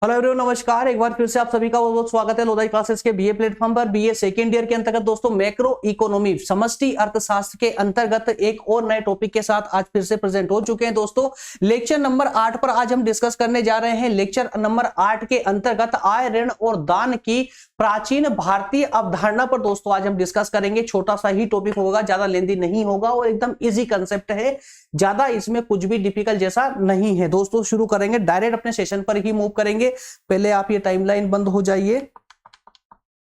Hello everyone, नमस्कार। एक बार फिर से आप सभी का बहुत बहुत स्वागत है लोधाई क्लासेस के बीए प्लेटफॉर्म पर। बीए सेकेंड ईयर के अंतर्गत दोस्तों मैक्रो इकोनॉमी समष्टि अर्थशास्त्र के अंतर्गत एक और नए टॉपिक के साथ आज फिर से प्रेजेंट हो चुके हैं दोस्तों। लेक्चर नंबर 8 पर आज हम डिस्कस करने जा रहे हैं। लेक्चर नंबर 8 के अंतर्गत आय, ऋण और दान की प्राचीन भारतीय अवधारणा पर दोस्तों आज हम डिस्कस करेंगे। छोटा सा ही टॉपिक होगा, ज्यादा लेंदी नहीं होगा और एकदम इजी कंसेप्ट है, ज्यादा इसमें कुछ भी डिफिकल्ट जैसा नहीं है दोस्तों। शुरू करेंगे, डायरेक्ट अपने सेशन पर ही मूव करेंगे। पहले आप ये टाइमलाइन बंद हो जाइए।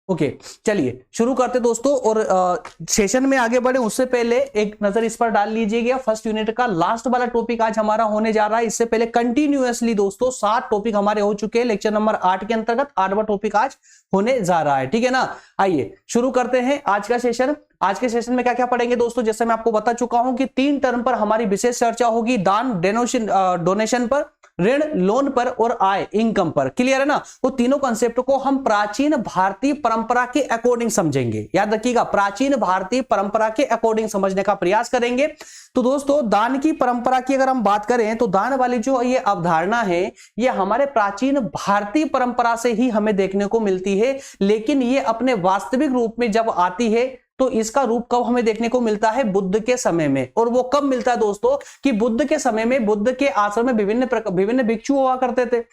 ओके, चलिए शुरू करते दोस्तों। और सेशन में आगे बढ़े उससे पहले एक नजर इस पर डाल लीजिएगा। फर्स्ट यूनिट का लास्ट वाला टॉपिक आज हमारा होने जा रहा है। इससे पहले कंटिन्यूअसली दोस्तों 7 टॉपिक हमारे हो चुके हैं। लेक्चर नंबर 8 के अंतर्गत 8वां टॉपिक आज होने जा रहा है, ठीक है ना। आइए शुरू करते हैं आज का सेशन। आज के सेशन में क्या क्या पढ़ेंगे दोस्तों, जैसे मैं आपको बता चुका हूं कि 3 टर्म पर हमारी विशेष चर्चा होगी। दान डोनेशन पर, ऋण लोन पर और आय इनकम पर। क्लियर है ना। वो तीनों कंसेप्ट को हम प्राचीन भारतीय परंपरा के अकॉर्डिंग समझेंगे। याद रखिएगा, प्राचीन भारतीय परंपरा के अकॉर्डिंग समझने का प्रयास करेंगे। तो दोस्तों दान की परंपरा की अगर हम बात करें तो दान वाली जो ये अवधारणा है ये हमारे प्राचीन भारतीय परंपरा से ही हमें देखने को मिलती है। लेकिन ये अपने वास्तविक रूप में जब आती है तो इसका रूप कब हमें देखने को मिलता है, बुद्ध के समय में। और वो कब मिलता है दोस्तों कि बुद्ध के समय में, बुद्ध के आश्रम में विभिन्न भिक्षु हुआ करते थे।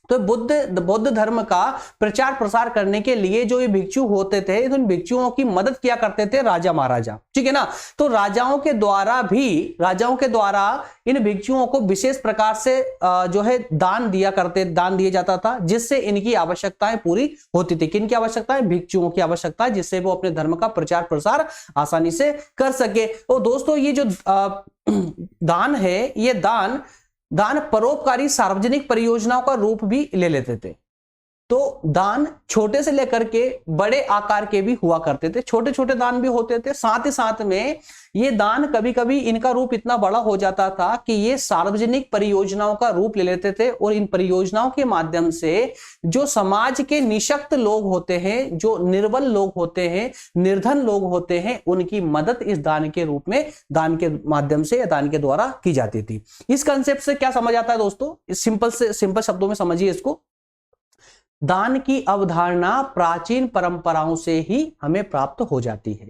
तो बौद्ध धर्म का प्रचार प्रसार करने के लिए जो ये भिक्षु होते थे, तो इन भिक्षुओं की मदद किया करते थे राजा महाराजा, ठीक है ना। तो राजाओं के द्वारा इन भिक्षुओं को विशेष प्रकार से जो है दान दिया जाता था, जिससे इनकी आवश्यकताएं पूरी होती थी। किन की आवश्यकताएं? भिक्षुओं की आवश्यकता, जिससे वो अपने धर्म का प्रचार प्रसार आसानी से कर सके। और दोस्तों ये जो दान है, ये दान परोपकारी सार्वजनिक परियोजनाओं का रूप भी ले लेते थे। तो दान छोटे से लेकर के बड़े आकार के भी हुआ करते थे। छोटे छोटे दान भी होते थे, साथ ही साथ में ये दान कभी कभी इनका रूप इतना बड़ा हो जाता था कि ये सार्वजनिक परियोजनाओं का रूप ले लेते थे। और इन परियोजनाओं के माध्यम से जो समाज के निशक्त लोग होते हैं, जो निर्बल लोग होते हैं, निर्धन लोग होते हैं, उनकी मदद इस दान के रूप में, दान के माध्यम से या दान के द्वारा की जाती थी। इस कंसेप्ट से क्या समझ आता है दोस्तों, सिंपल शब्दों में समझिए इसको। दान की अवधारणा प्राचीन परंपराओं से ही हमें प्राप्त हो जाती है।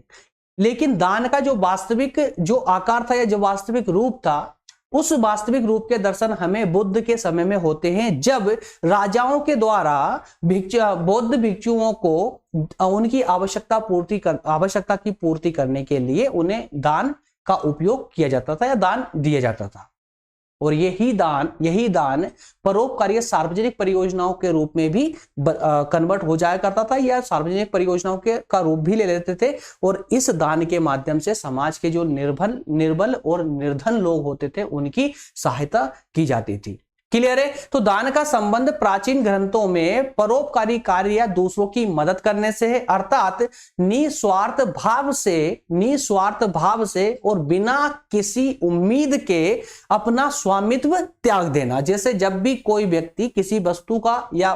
लेकिन दान का जो वास्तविक जो आकार था या जो वास्तविक रूप था, उस वास्तविक रूप के दर्शन हमें बुद्ध के समय में होते हैं, जब राजाओं के द्वारा बौद्ध भिक्षुओं को उनकी आवश्यकता की पूर्ति करने के लिए उन्हें दान का उपयोग किया जाता था या दान दिया जाता था। और यही दान परोपकारी सार्वजनिक परियोजनाओं के रूप में भी कन्वर्ट हो जाया करता था, या सार्वजनिक परियोजनाओं का रूप भी ले लेते थे। और इस दान के माध्यम से समाज के जो निर्बल और निर्धन लोग होते थे, उनकी सहायता की जाती थी। क्लियर है। तो दान का संबंध प्राचीन ग्रंथों में परोपकारी कार्य या दूसरों की मदद करने से है, अर्थात निस्वार्थ भाव से और बिना किसी उम्मीद के अपना स्वामित्व त्याग देना। जैसे जब भी कोई व्यक्ति किसी वस्तु का या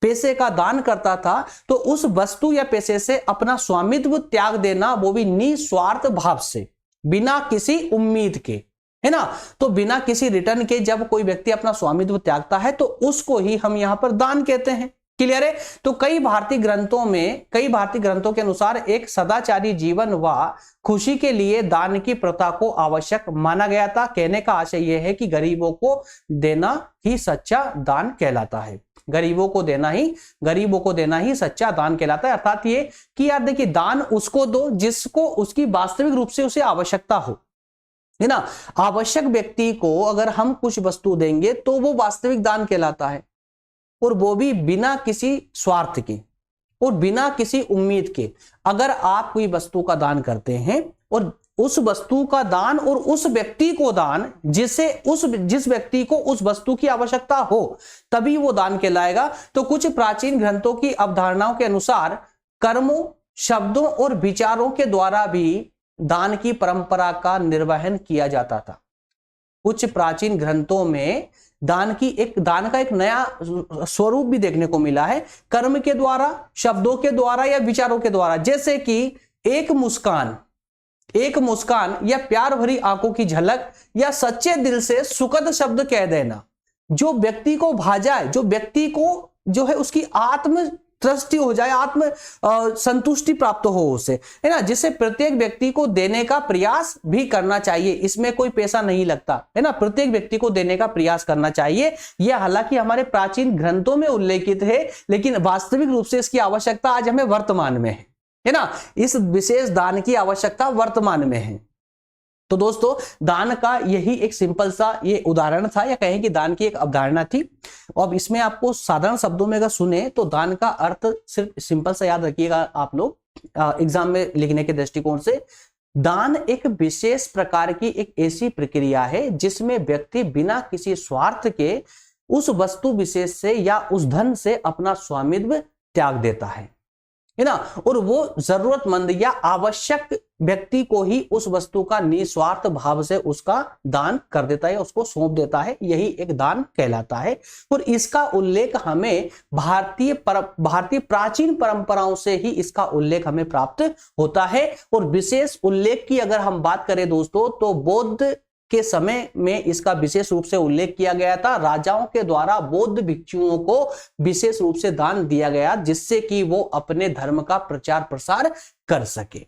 पैसे का दान करता था, तो उस वस्तु या पैसे से अपना स्वामित्व त्याग देना, वो भी निस्वार्थ भाव से, बिना किसी उम्मीद के, है ना। तो बिना किसी रिटर्न के जब कोई व्यक्ति अपना स्वामित्व त्यागता है तो उसको ही हम यहां पर दान कहते हैं। क्लियर है। तो कई भारतीय ग्रंथों के अनुसार एक सदाचारी जीवन व खुशी के लिए दान की प्रथा को आवश्यक माना गया था। कहने का आशय यह है कि गरीबों को देना ही सच्चा दान कहलाता है। गरीबों को देना ही सच्चा दान कहलाता है। अर्थात ये कि यार देखिए, दान उसको दो जिसको उसकी वास्तविक रूप से उसे आवश्यकता हो, है ना। आवश्यक व्यक्ति को अगर हम कुछ वस्तु देंगे तो वो वास्तविक दान कहलाता है, और वो भी बिना किसी स्वार्थ के और बिना किसी उम्मीद के। अगर आप कोई वस्तु का दान करते हैं और उस वस्तु का दान और उस व्यक्ति को दान जिस व्यक्ति को उस वस्तु की आवश्यकता हो, तभी वो दान कहलाएगा। तो कुछ प्राचीन ग्रंथों की अवधारणाओं के अनुसार कर्मों, शब्दों और विचारों के द्वारा भी दान की परंपरा का निर्वहन किया जाता था। कुछ प्राचीन ग्रंथों में दान का एक नया स्वरूप भी देखने को मिला है, कर्म के द्वारा, शब्दों के द्वारा या विचारों के द्वारा। जैसे कि एक मुस्कान या प्यार भरी आंखों की झलक या सच्चे दिल से सुखद शब्द कह देना, जो व्यक्ति को भा जाए, जो व्यक्ति को जो है उसकी आत्म तृष्टि हो जाए, आत्म संतुष्टि प्राप्त हो उसे, है ना, जिसे प्रत्येक व्यक्ति को देने का प्रयास भी करना चाहिए। इसमें कोई पैसा नहीं लगता, है ना, प्रत्येक व्यक्ति को देने का प्रयास करना चाहिए। यह हालांकि हमारे प्राचीन ग्रंथों में उल्लेखित है, लेकिन वास्तविक रूप से इसकी आवश्यकता आज हमें वर्तमान में है ना, इस विशेष दान की आवश्यकता वर्तमान में है। तो दोस्तों दान का यही एक सिंपल सा ये उदाहरण था, या कहें कि दान की एक अवधारणा थी। अब इसमें आपको साधारण शब्दों में अगर सुने तो दान का अर्थ सिर्फ सिंपल सा याद रखिएगा आप लोग एग्जाम में लिखने के दृष्टिकोण से। दान एक विशेष प्रकार की एक ऐसी प्रक्रिया है जिसमें व्यक्ति बिना किसी स्वार्थ के उस वस्तु विशेष से या उस धन से अपना स्वामित्व त्याग देता है ना, और वो जरूरतमंद या आवश्यक व्यक्ति को ही उस वस्तु का निस्वार्थ भाव से उसका दान कर देता है, उसको सौंप देता है। यही एक दान कहलाता है। और इसका उल्लेख हमें भारतीय प्राचीन परंपराओं से ही इसका उल्लेख हमें प्राप्त होता है। और विशेष उल्लेख की अगर हम बात करें दोस्तों, तो बौद्ध के समय में इसका विशेष रूप से उल्लेख किया गया था। राजाओं के द्वारा बौद्ध भिक्षुओं को विशेष रूप से दान दिया गया, जिससे कि वो अपने धर्म का प्रचार प्रसार कर सके।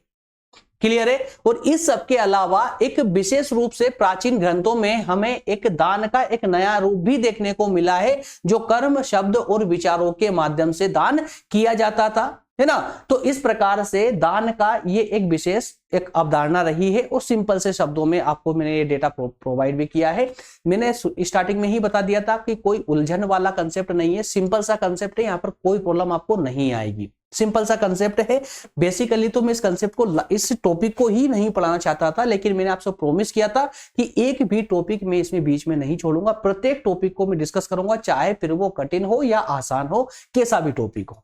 क्लियर है। और इस सब के अलावा एक विशेष रूप से प्राचीन ग्रंथों में हमें एक दान का एक नया रूप भी देखने को मिला है, जो कर्म, शब्द और विचारों के माध्यम से दान किया जाता था, है ना। तो इस प्रकार से दान का ये एक विशेष एक अवधारणा रही है। और सिंपल से शब्दों में आपको मैंने ये डेटा प्रोवाइड भी किया है। मैंने स्टार्टिंग में ही बता दिया था कि कोई उलझन वाला कंसेप्ट नहीं है, सिंपल सा कंसेप्ट है, यहाँ पर कोई प्रॉब्लम आपको नहीं आएगी। सिंपल सा कंसेप्ट है। बेसिकली तो मैं इस कंसेप्ट को, इस टॉपिक को ही नहीं पढ़ाना चाहता था, लेकिन मैंने आपसे प्रॉमिस किया था कि एक भी टॉपिक मैं इसमें बीच में नहीं छोड़ूंगा। प्रत्येक टॉपिक को मैं डिस्कस करूंगा, चाहे फिर वो कठिन हो या आसान हो, कैसा भी टॉपिक हो,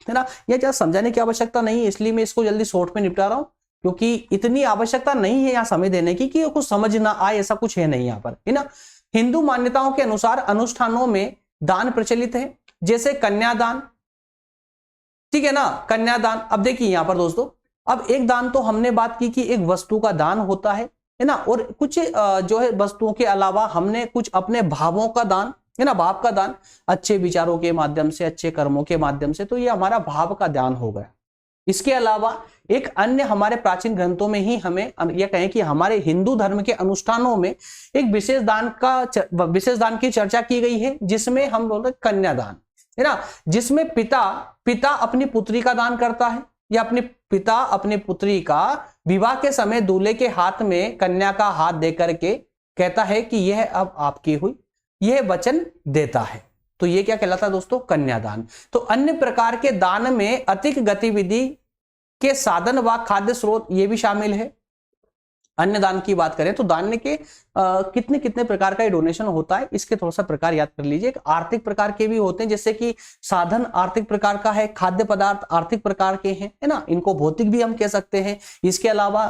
है ना। यह ज्यादा समझाने की आवश्यकता नहीं है, इसलिए मैं इसको जल्दी शॉर्ट में निपटा रहा हूं, क्योंकि इतनी आवश्यकता नहीं है यहाँ समय देने की कि कुछ समझ ना आए, ऐसा कुछ है नहीं यहाँ पर, है ना। हिंदू मान्यताओं के अनुसार अनुष्ठानों में दान प्रचलित है, जैसे कन्यादान, ठीक है ना, कन्यादान। अब देखिए यहां पर दोस्तों, अब एक दान तो हमने बात की कि एक वस्तु का दान होता है ना, और कुछ जो है वस्तुओं के अलावा हमने कुछ अपने भावों का दान, है ना, भाव का दान, अच्छे विचारों के माध्यम से, अच्छे कर्मों के माध्यम से, तो ये हमारा भाव का दान हो गया। इसके अलावा एक अन्य हमारे प्राचीन ग्रंथों में ही हमें यह कहें कि हमारे हिंदू धर्म के अनुष्ठानों में एक विशेष दान की चर्चा की गई है, जिसमें हम बोलते हैं कन्यादान, है ना, जिसमें पिता अपनी पुत्री का दान करता है, या पिता अपनी पुत्री का विवाह के समय दूल्हे के हाथ में कन्या का हाथ देकर के कहता है कि यह अब आपकी हुई, यह वचन देता है। तो यह क्या कहलाता है दोस्तों? कन्यादान। तो अन्य प्रकार के दान में अधिक गतिविधि के साधन व खाद्य स्रोत ये भी शामिल है। अन्य दान की बात करें तो दान के कितने कितने प्रकार का डोनेशन होता है, इसके थोड़ा सा प्रकार याद कर लीजिए। आर्थिक प्रकार के भी होते हैं, जैसे कि साधन आर्थिक प्रकार का है, खाद्य पदार्थ आर्थिक प्रकार के हैं, है ना, इनको भौतिक भी हम कह सकते हैं। इसके अलावा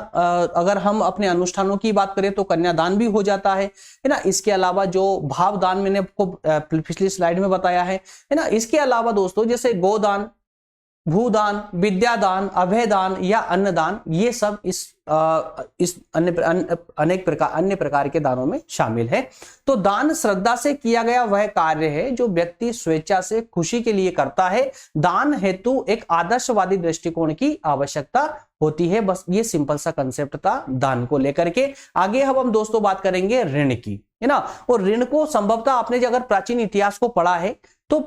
अगर हम अपने अनुष्ठानों की बात करें तो कन्यादान भी हो जाता है ना। इसके अलावा जो भाव दान मैंने आपको पिछली स्लाइड में बताया है ना। इसके अलावा दोस्तों जैसे गोदान, भूदान, विद्यादान, अभयदान या अन्नदान, ये सब इस अन्य प्रकार के दानों में शामिल है। तो दान श्रद्धा से किया गया वह कार्य है जो व्यक्ति स्वेच्छा से खुशी के लिए करता है। दान हेतु एक आदर्शवादी दृष्टिकोण की आवश्यकता होती है। बस ये सिंपल सा कंसेप्ट था दान को लेकर के। आगे हम दोस्तों बात करेंगे ऋण की, है ना। और ऋण को संभवतः आपने अगर प्राचीन इतिहास को पढ़ा है तो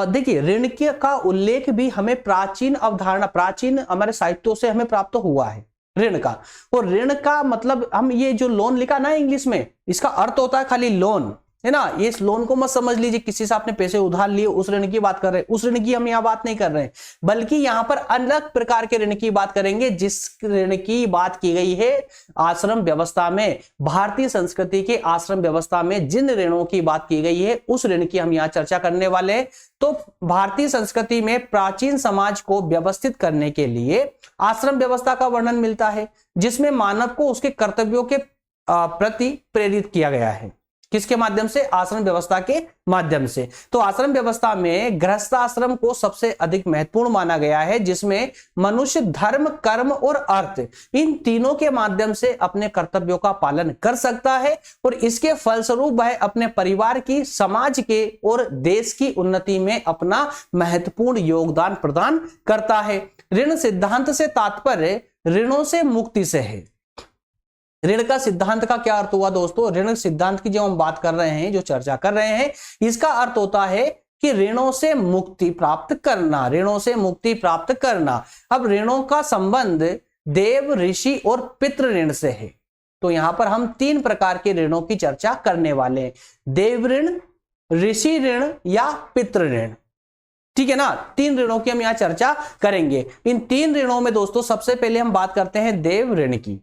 देखिए ऋण का उल्लेख भी हमें प्राचीन अवधारणा, प्राचीन हमारे साहित्यों से हमें प्राप्त हुआ है ऋण का। और ऋण का मतलब हम ये जो लोन लिखा ना इंग्लिश में, इसका अर्थ होता है खाली लोन, है ना। ये इस लोन को मत समझ लीजिए किसी से आपने पैसे उधार लिए उस ऋण की बात कर रहे हैं, उस ऋण की हम यहाँ बात नहीं कर रहे हैं, बल्कि यहाँ पर अलग प्रकार के ऋण की बात करेंगे। जिस ऋण की बात की गई है आश्रम व्यवस्था में, भारतीय संस्कृति के आश्रम व्यवस्था में जिन ऋणों की बात की गई है उस ऋण की हम यहाँ चर्चा करने वाले हैं। तो भारतीय संस्कृति में प्राचीन समाज को व्यवस्थित करने के लिए आश्रम व्यवस्था का वर्णन मिलता है, जिसमें मानव को उसके कर्तव्यों के प्रति प्रेरित किया गया है। किसके माध्यम से? आश्रम व्यवस्था के माध्यम से। तो आश्रम व्यवस्था में गृहस्थ आश्रम को सबसे अधिक महत्वपूर्ण माना गया है, जिसमें मनुष्य धर्म, कर्म और अर्थ इन तीनों के माध्यम से अपने कर्तव्यों का पालन कर सकता है और इसके फलस्वरूप वह अपने परिवार की, समाज के और देश की उन्नति में अपना महत्वपूर्ण योगदान प्रदान करता है। ऋण सिद्धांत से तात्पर्य ऋणों से मुक्ति से है। ऋण का सिद्धांत का क्या अर्थ हुआ दोस्तों? ऋण सिद्धांत की जो हम बात कर रहे हैं, जो चर्चा कर रहे हैं, इसका अर्थ होता है कि ऋणों से मुक्ति प्राप्त करना, ऋणों से मुक्ति प्राप्त करना। अब ऋणों का संबंध देव, ऋषि और पितृ ऋण से है। तो यहां पर हम 3 प्रकार के ऋणों की चर्चा करने वाले हैं, देव ऋण, ऋषि ऋण या पितृ ऋण। ठीक है ना, 3 ऋणों की हम यहां चर्चा करेंगे। इन 3 ऋणों में दोस्तों सबसे पहले हम बात करते हैं देव ऋण की।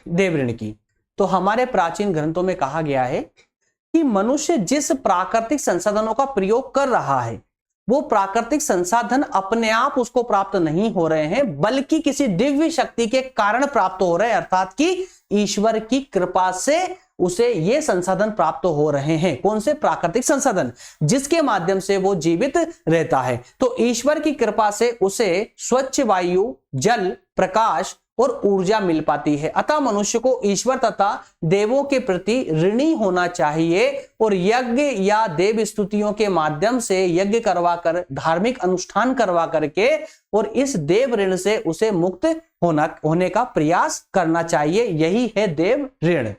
देव ऋण की तो हमारे प्राचीन ग्रंथों में कहा गया है कि मनुष्य जिस प्राकृतिक संसाधनों का प्रयोग कर रहा है, वो प्राकृतिक संसाधन अपने आप उसको प्राप्त नहीं हो रहे हैं, बल्कि किसी दिव्य शक्ति के कारण प्राप्त हो रहे हैं, अर्थात कि ईश्वर की कृपा से उसे ये संसाधन प्राप्त हो रहे हैं। कौन से? प्राकृतिक संसाधन, जिसके माध्यम से वो जीवित रहता है। तो ईश्वर की कृपा से उसे स्वच्छ वायु, जल, प्रकाश और ऊर्जा मिल पाती है। अतः मनुष्य को ईश्वर तथा देवों के प्रति ऋणी होना चाहिए और यज्ञ या देव स्तुतियों के माध्यम से यज्ञ करवाकर, धार्मिक अनुष्ठान करवा करके और इस देव ऋण से उसे मुक्त होने का प्रयास करना चाहिए। यही है देव ऋण।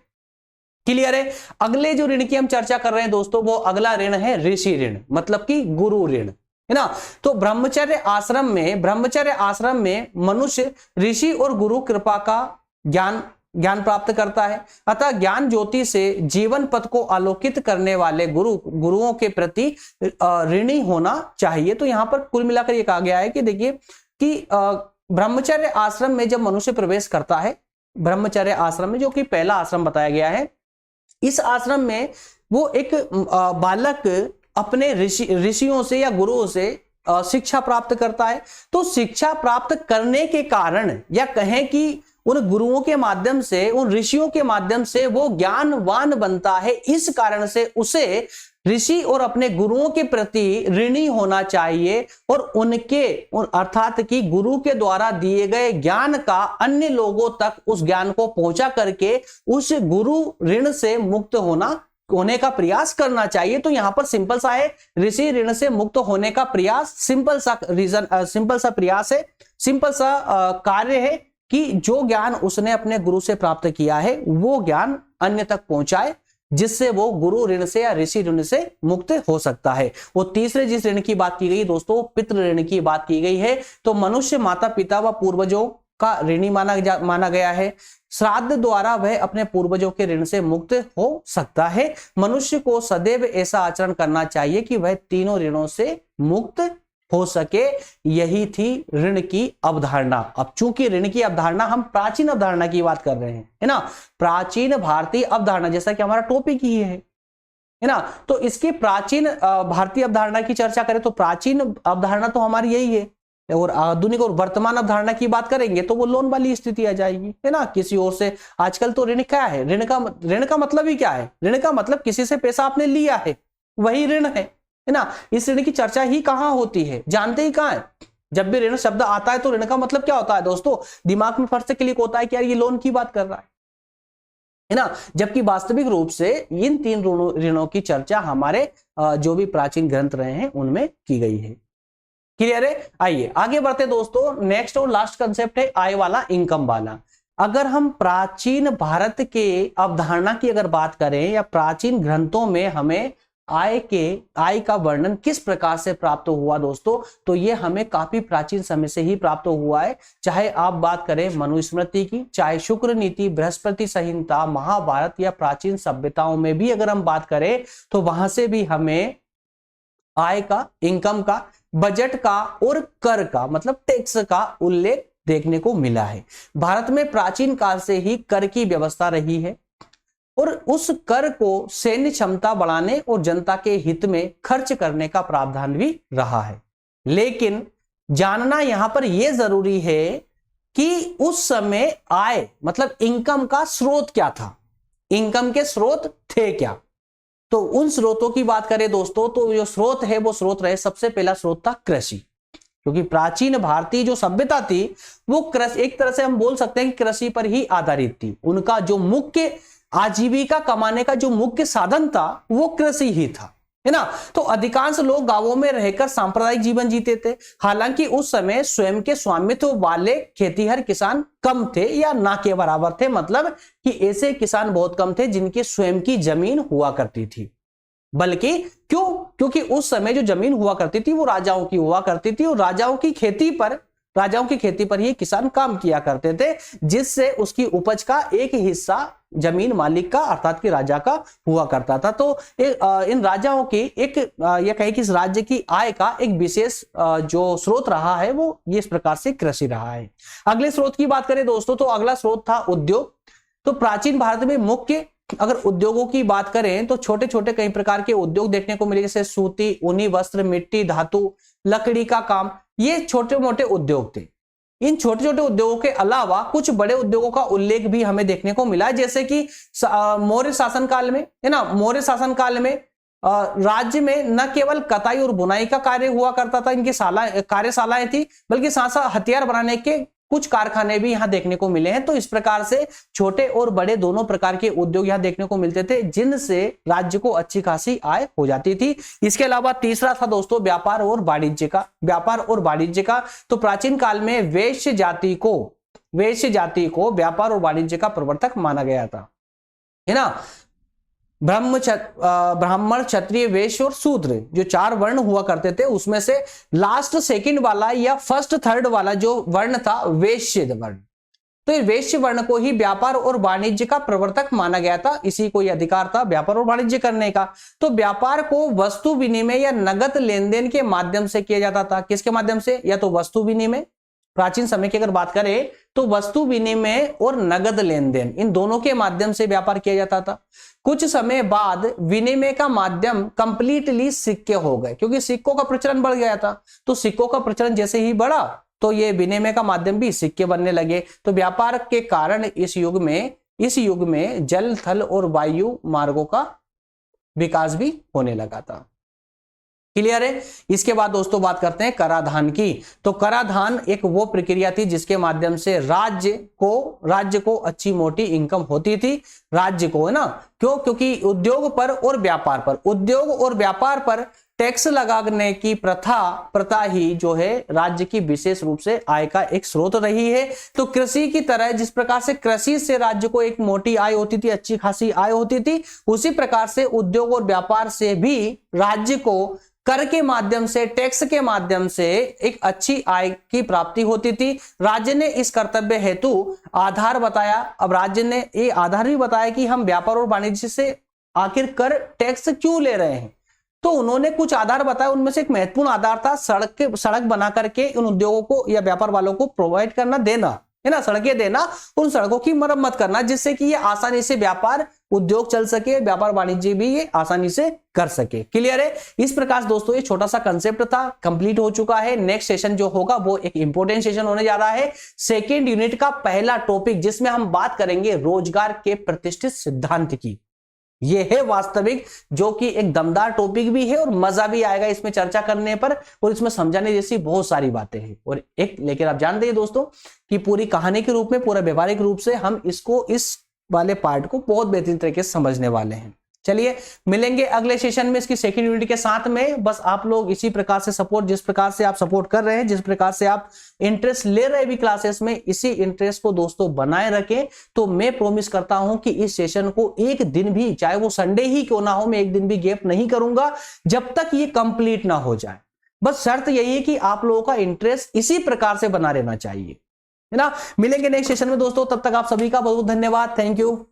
क्लियर है? अगले जो ऋण की हम चर्चा कर रहे हैं दोस्तों, वो अगला ऋण है ऋषि ऋण, मतलब कि गुरु ऋण, है ना। तो ब्रह्मचर्य आश्रम में मनुष्य ऋषि और गुरु कृपा का ज्ञान प्राप्त करता है। अतः ज्ञान ज्योति से जीवन पथ को आलोकित करने वाले गुरुओं के प्रति ऋणी होना चाहिए। तो यहां पर कुल मिलाकर ये कहा गया है कि देखिए कि ब्रह्मचर्य आश्रम में जब मनुष्य प्रवेश करता है, ब्रह्मचर्य आश्रम में, जो कि पहला आश्रम बताया गया है, इस आश्रम में वो एक बालक अपने ऋषियों से या गुरुओं से शिक्षा प्राप्त करता है। तो शिक्षा प्राप्त करने के कारण, या कहें कि उन गुरुओं के माध्यम से, उन ऋषियों के माध्यम से वो ज्ञानवान बनता है। इस कारण से उसे ऋषि और अपने गुरुओं के प्रति ऋणी होना चाहिए और उनके अर्थात कि गुरु के द्वारा दिए गए ज्ञान का अन्य लोगों तक उस ज्ञान को पहुंचा करके उस गुरु ऋण से मुक्त होने का प्रयास करना चाहिए। तो यहां पर सिंपल सा है, ऋषि ऋण से मुक्त होने का प्रयास, सिंपल सा प्रयास है, सिंपल सा कार्य है कि जो ज्ञान उसने अपने गुरु से प्राप्त किया है वो ज्ञान अन्य तक पहुंचाए, जिससे वो गुरु ऋण से या ऋषि ऋण से मुक्त हो सकता है। वो तीसरे जिस ऋण की बात की गई दोस्तों, पितृ ऋण की बात की गई है। तो मनुष्य माता पिता व पूर्वजों का ऋणी माना गया है। श्राद्ध द्वारा वह अपने पूर्वजों के ऋण से मुक्त हो सकता है। मनुष्य को सदैव ऐसा आचरण करना चाहिए कि वह तीनों ऋणों से मुक्त हो सके। यही थी ऋण की अवधारणा। अब चूंकि ऋण की अवधारणा, हम प्राचीन अवधारणा की बात कर रहे हैं, है ना, प्राचीन भारतीय अवधारणा, जैसा कि हमारा टॉपिक ही है ना। तो इसकी प्राचीन भारतीय अवधारणा की चर्चा करें तो प्राचीन अवधारणा तो हमारी यही है, और आधुनिक और वर्तमान अवधारणा की बात करेंगे तो वो लोन वाली स्थिति आ जाएगी, है ना, किसी और से। आजकल तो ऋण क्या है? ऋण का मतलब ही क्या है? ऋण का मतलब किसी से पैसा आपने लिया है, वही ऋण है ना। इस ऋण की चर्चा ही कहां होती है? जानते ही कहां है? जब भी ऋण शब्द आता है तो ऋण का मतलब क्या होता है दोस्तों? दिमाग में फर्स्ट से क्लिक होता है कि यार ये लोन की बात कर रहा है ना। जबकि वास्तविक रूप से इन 3 ऋणों की चर्चा हमारे जो भी प्राचीन ग्रंथ रहे हैं उनमें की गई है। क्लियर है? आइए आगे बढ़ते दोस्तों। नेक्स्ट और लास्ट कंसेप्ट है आय वाला, इनकम वाला। अगर हम प्राचीन भारत के अवधारणा की अगर बात करें या प्राचीन ग्रंथों में हमें आय का वर्णन किस प्रकार से प्राप्त हुआ दोस्तों, तो ये हमें काफी प्राचीन समय से ही प्राप्त हुआ है। चाहे आप बात करें मनुस्मृति की, चाहे शुक्र नीति, बृहस्पति संहिता, महाभारत या प्राचीन सभ्यताओं में भी अगर हम बात करें तो वहां से भी हमें आय का, इनकम का, बजट का और कर का मतलब टैक्स का उल्लेख देखने को मिला है। भारत में प्राचीन काल से ही कर की व्यवस्था रही है और उस कर को सैन्य क्षमता बढ़ाने और जनता के हित में खर्च करने का प्रावधान भी रहा है। लेकिन जानना यहां पर यह जरूरी है कि उस समय आय मतलब इनकम का स्रोत क्या था, इनकम के स्रोत थे क्या। तो उन स्रोतों की बात करें दोस्तों, तो जो स्रोत है वो स्रोत रहे, सबसे पहला स्रोत था कृषि, क्योंकि प्राचीन भारतीय जो सभ्यता थी वो कृषि, एक तरह से हम बोल सकते हैं कि कृषि पर ही आधारित थी। उनका जो मुख्य आजीविका कमाने का जो मुख्य साधन था वो कृषि ही था, है ना। तो अधिकांश लोग गांवों में रहकर सांप्रदायिक जीवन जीते थे। हालांकि उस समय स्वयं के स्वामित्व वाले खेतीहर किसान कम थे या ना के बराबर थे, मतलब कि ऐसे किसान बहुत कम थे जिनकी स्वयं की जमीन हुआ करती थी। बल्कि क्योंकि उस समय जो जमीन हुआ करती थी वो राजाओं की हुआ करती थी, और राजाओं की खेती पर ही किसान काम किया करते थे, जिससे उसकी उपज का एक हिस्सा जमीन मालिक का अर्थात कि राजा का हुआ करता था। तो इन राजाओं की यह कहे कि इस राज्य की आय का एक विशेष जो स्रोत रहा है वो ये इस प्रकार से कृषि रहा है। अगले स्रोत की बात करें दोस्तों, तो अगला स्रोत था उद्योग। तो प्राचीन भारत में मुख्य अगर उद्योगों की बात करें तो छोटे छोटे कई प्रकार के उद्योग देखने को मिले, जैसे सूती, ऊनी वस्त्र, मिट्टी, धातु, लकड़ी का काम, ये छोटे मोटे उद्योग थे। इन छोटे छोटे उद्योगों के अलावा कुछ बड़े उद्योगों का उल्लेख भी हमें देखने को मिला, जैसे कि मौर्य शासनकाल में, है ना, मौर्य शासनकाल में राज्य में न केवल कताई और बुनाई का कार्य हुआ करता था, इनकी कार्यशालाएं थी, बल्कि साथ साथ हथियार बनाने के कुछ कारखाने भी यहां देखने को मिले हैं। तो इस प्रकार से छोटे और बड़े दोनों प्रकार के उद्योग यहां देखने को मिलते थे, जिनसे राज्य को अच्छी खासी आय हो जाती थी। इसके अलावा तीसरा था दोस्तों व्यापार और वाणिज्य का। तो प्राचीन काल में वैश्य जाति को व्यापार और वाणिज्य का प्रवर्तक माना गया था, है ना। ब्राह्मण, क्षत्रिय, वैश्य और शूद्र जो 4 वर्ण हुआ करते थे, उसमें से लास्ट सेकंड वाला या फर्स्ट थर्ड वाला जो वर्ण था वैश्य वर्ण, तो ये वैश्य वर्ण को ही व्यापार और वाणिज्य का प्रवर्तक माना गया था। इसी को यह अधिकार था व्यापार और वाणिज्य करने का। तो व्यापार को वस्तु विनिमय या नगद लेन देन के माध्यम से किया जाता था। किसके माध्यम से? या तो वस्तु विनिमय, प्राचीन समय की अगर बात करें तो वस्तु विनिमय और नगद लेन देन, इन दोनों के माध्यम से व्यापार किया जाता था। कुछ समय बाद विनिमय का माध्यम कंप्लीटली सिक्के हो गए, क्योंकि सिक्कों का प्रचलन बढ़ गया था। तो सिक्कों का प्रचलन जैसे ही बढ़ा तो ये विनिमय का माध्यम भी सिक्के बनने लगे। तो व्यापार के कारण इस युग में जल, थल और वायु मार्गों का विकास भी होने लगा था। क्लियर है? इसके बाद दोस्तों बात करते हैं कराधान की। तो कराधान एक वो प्रक्रिया थी जिसके माध्यम से राज्य को अच्छी मोटी इनकम होती थी, राज्य को, है ना। क्योंकि उद्योग और व्यापार पर टैक्स लगाने की प्रथा ही जो है राज्य की विशेष रूप से आय का एक स्रोत रही है। तो कृषि की तरह जिस प्रकार से कृषि से राज्य को एक मोटी आय होती थी, अच्छी खासी आय होती थी, उसी प्रकार से उद्योग और व्यापार से भी राज्य को कर के माध्यम से, टैक्स के माध्यम से एक अच्छी आय की प्राप्ति होती थी। राज्य ने इस कर्तव्य हेतु आधार बताया। अब राज्य ने ये आधार भी बताया कि हम व्यापार और वाणिज्य से आखिर कर टैक्स क्यों ले रहे हैं। तो उन्होंने कुछ आधार बताया, उनमें से एक महत्वपूर्ण आधार था सड़क बना करके उन उद्योगों को या व्यापार वालों को प्रोवाइड करना, देना, है ना, सड़कें देना, उन सड़कों की मरम्मत करना, जिससे कि ये आसानी से व्यापार उद्योग चल सके, व्यापार वाणिज्य भी ये आसानी से कर सके। क्लियर है? इस प्रकार दोस्तों ये छोटा सा कंसेप्ट था, कंप्लीट हो चुका है। नेक्स्ट सेशन जो होगा वो एक इंपॉर्टेंट सेशन होने जा रहा है, सेकेंड यूनिट का पहला टॉपिक, जिसमें हम बात करेंगे रोजगार के प्रतिष्ठित सिद्धांत की। ये है वास्तविक, जो कि एक दमदार टॉपिक भी है और मजा भी आएगा इसमें चर्चा करने पर, और इसमें समझाने जैसी बहुत सारी बातें हैं। और लेकिन आप जानते हैं दोस्तों कि पूरी कहानी के रूप में, पूरा व्यवहारिक रूप से हम इसको, इस वाले पार्ट को बहुत बेहतरीन तरीके से समझने वाले हैं। चलिए मिलेंगे अगले सेशन में इसकी सेकंड यूनिट के साथ में। बस आप लोग इसी प्रकार से सपोर्ट, जिस प्रकार से आप सपोर्ट कर रहे हैं, जिस प्रकार से आप इंटरेस्ट ले रहे भी क्लासेस में, इसी इंटरेस्ट को दोस्तों बनाए रखें। तो मैं प्रॉमिस करता हूं कि इस सेशन को एक दिन भी, चाहे वो संडे ही क्यों ना हो, मैं एक दिन भी गैप नहीं करूंगा जब तक ये कंप्लीट ना हो जाए। बस शर्त यही है कि आप लोगों का इंटरेस्ट इसी प्रकार से बना रहना चाहिए, है ना। मिलेंगे नेक्स्ट सेशन में दोस्तों, तब तक आप सभी का बहुत धन्यवाद। Thank you.